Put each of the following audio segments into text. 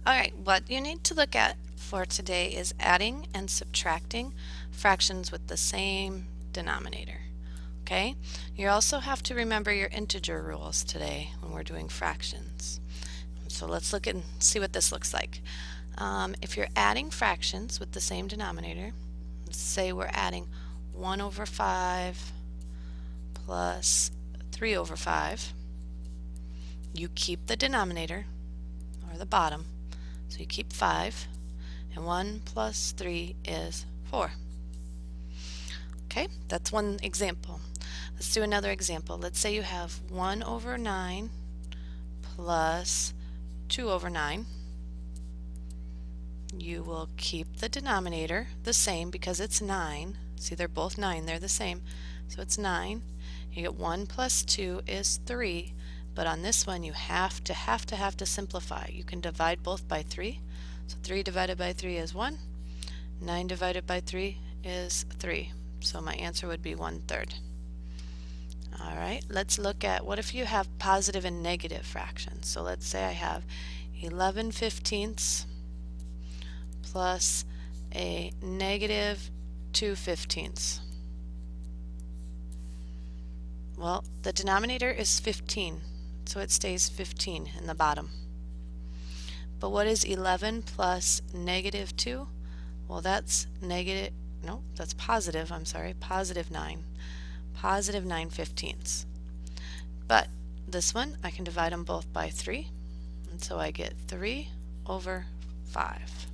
Alright, what you need to look at for today is adding and subtracting fractions with the same denominator. Okay? You also have to remember your integer rules today when we're doing fractions. So let's look and see what this looks like. If you're adding fractions with the same denominator, let's say we're adding 1 over 5 plus 3 over 5. You keep the denominator, or the bottom, so you keep 5, and 1 plus 3 is 4. Okay, that's one example. Let's do another example. Let's say you have 1 over 9 plus 2 over 9. You will keep the denominator the same because it's 9. See, they're both 9, they're the same. So it's 9. You get 1 plus 2 is 3, but on this one you have to simplify. You can divide both by 3. So 3 divided by 3 is 1. 9 divided by 3 is 3. So my answer would be 1/3. Alright, let's look at what if you have positive and negative fractions. So let's say I have 11/15 plus a negative 2/15. Well, the denominator is 15, so it stays 15 in the bottom. But what is 11 plus negative 2? Well, that's positive, I'm sorry, positive 9. Positive 9/15. But this one, I can divide them both by 3, and so I get 3 over 5.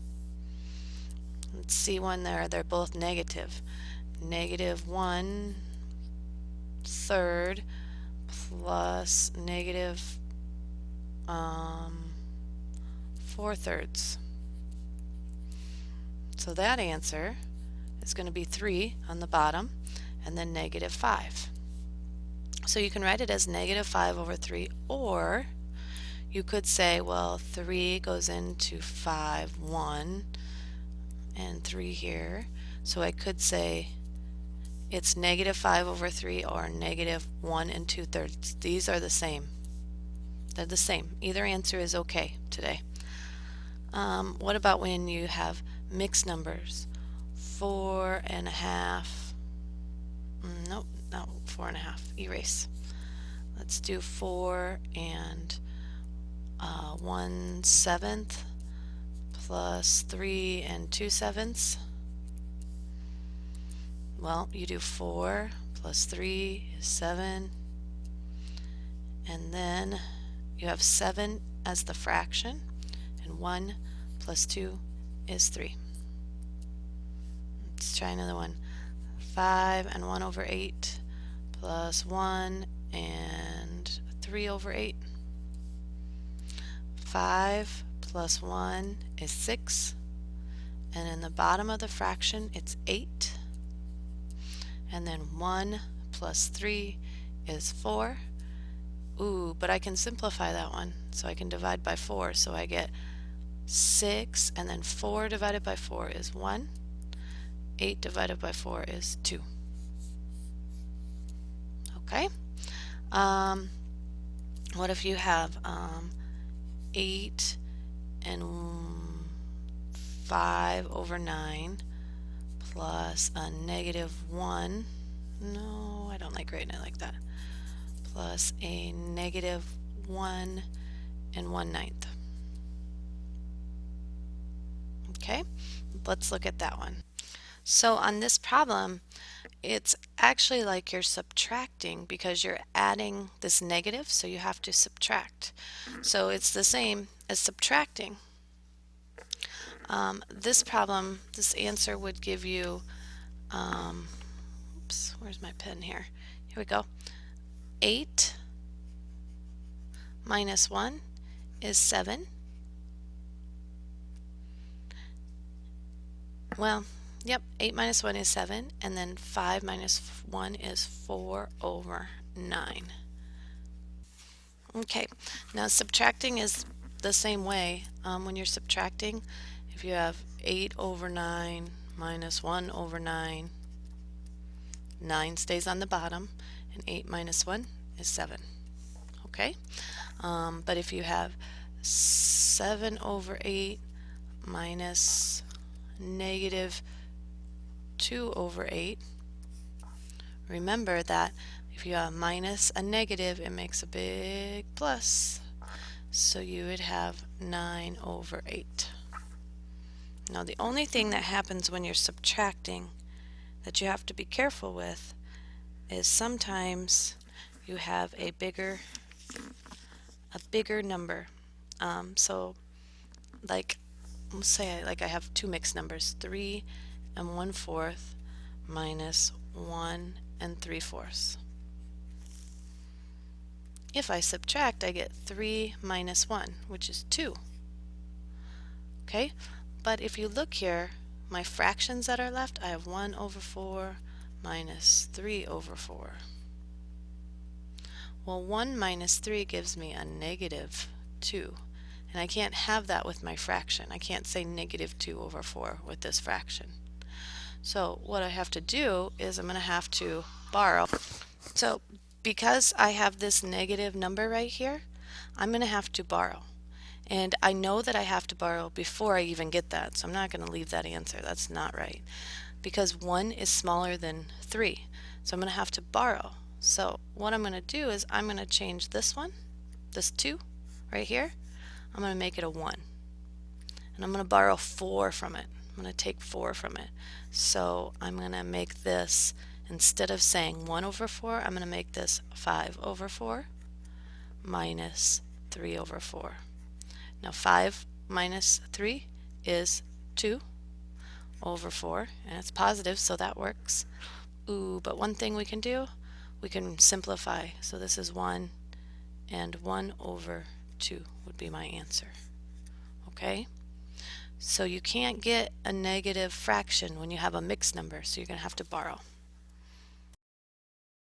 Let's see one there, they're both negative. Negative 1/3 plus negative 4/3. So that answer is going to be 3 on the bottom and then negative 5. So you can write it as negative 5 over 3, or you could say, well, 3 goes into 5, 1, and 3 here. So I could say it's negative 5 over 3 or negative 1 and 2/3. These are the same. They're the same. Either answer is okay today. What about when you have mixed numbers? 4.5. Nope, not 4.5. Erase. Let's do 4 and 1/7 plus 3 and 2/7. Well, you do 4 plus 3 is 7, and then you have 7 as the fraction, and 1 plus 2 is 3. Let's try another one. 5 and 1 over 8 plus 1 and 3 over 8. 5 plus 1 is 6, and in the bottom of the fraction it's 8, and then 1 plus 3 is 4. Ooh, but I can simplify that one, so I can divide by 4, so I get 6, and then 4 divided by 4 is 1. 8 divided by 4 is 2. Okay. What if you have 8 and 5 over 9 plus a negative 1. No, I don't like writing it like that. Plus a negative 1 and 1/9. Okay, let's look at that one. So on this problem, it's actually like you're subtracting because you're adding this negative, so you have to subtract. So it's the same as subtracting. This problem, this answer would give you, oops, where's my pen here? Here we go. 8 minus 1 is 7. Well, yep, 8 minus 1 is 7, and then 5 minus 1 is 4 over 9. Okay, now subtracting is the same way. When you're subtracting, if you have 8 over 9 minus 1 over 9, 9 stays on the bottom, and 8 minus 1 is 7. Okay, but if you have 7 over 8 minus negative 2 over 8. Remember that if you have minus a negative, it makes a big plus. So you would have 9 over 8. Now the only thing that happens when you're subtracting that you have to be careful with is sometimes you have a bigger number. So like, let's say I have two mixed numbers, 3 and 1/4 minus 1 and 3/4. If I subtract, I get 3 minus 1, which is 2. Okay, but if you look here, my fractions that are left, I have 1 over 4 minus 3 over 4. Well, 1 minus 3 gives me a negative 2. And I can't have that with my fraction. I can't say negative 2 over 4 with this fraction. So what I have to do is I'm going to have to borrow. So because I have this negative number right here, I'm going to have to borrow. And I know that I have to borrow before I even get that, so I'm not going to leave that answer. That's not right. Because 1 is smaller than 3, so I'm going to have to borrow. So what I'm going to do is I'm going to change this one, this 2 right here, I'm going to make it a 1. And I'm going to borrow 4 from it. I'm going to take 4 from it. So I'm going to make this, instead of saying 1 over 4, I'm going to make this 5 over 4 minus 3 over 4. Now 5 minus 3 is 2 over 4, and it's positive, so that works. Ooh, but one thing we can do, we can simplify. So this is 1, and 1 over 2 would be my answer. Okay? So you can't get a negative fraction when you have a mixed number, so you're going to have to borrow.